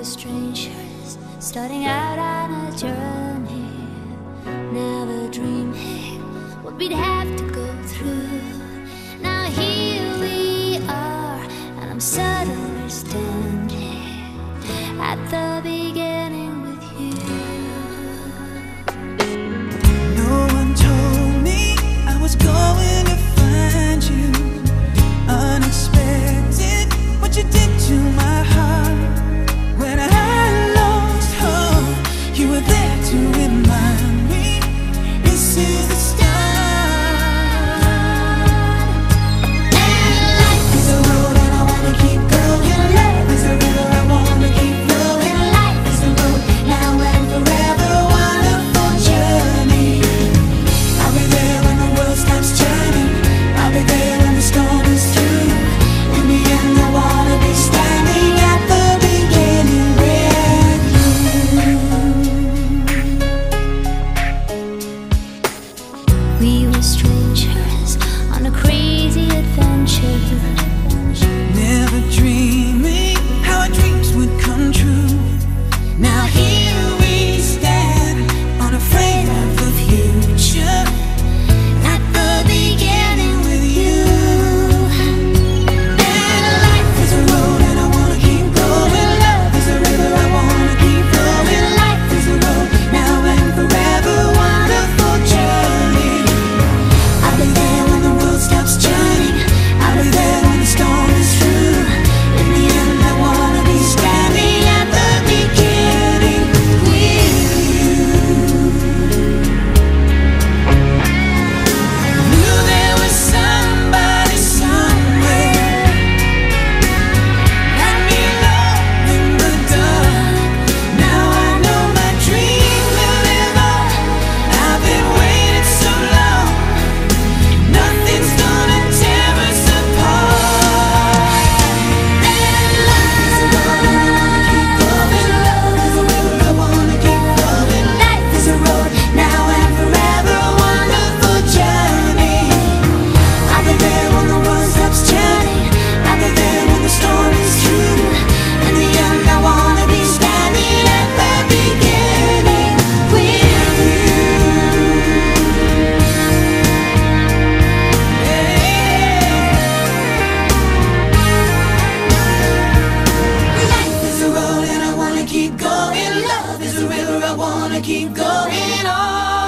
were strangers, starting out on a journey, never dreaming what we'd have to go through. Now here we are, and I'm suddenly standing at the beginning with you. No one told me I was going to find you. Unexpected, what you did to my heart. When I lost hope, you were there to remind me this is the start. And life is a road and I wanna keep going. Love is a river, I wanna keep flowing. Life is a road, now and forever, wonderful journey. I'll be there when the world stops turning. I'll be there when the storm is through. In the end, I wanna be standing at the beginning with you. We were strangers on a crazy adventure, Never dreaming how our dreams would come true. Now here we stand, unafraid of the future, at the beginning with you. And life is a road and I wanna keep going. Love is a river, I wanna keep flowing. Life is a road, now and forever, wonderful journey. I'll be there when the world stops turning. I'll be there when the storm is through. In the end, I wanna be standing at the beginning with you. Knew there was somebody somewhere. Let me love in the dark. Now I know my dream will live on. I've been waiting so long. Nothing's gonna tear us apart. And life is a road and I wanna keep going. Love is a river, I wanna keep flowing. Life is a road, now and forever, a wonderful journey. I'll be there when the world stops turning. I'll be there when the storm is through. In the end, I wanna be standing at the beginning with you. Life is a road and I wanna keep going. Love is a river, I wanna keep going on.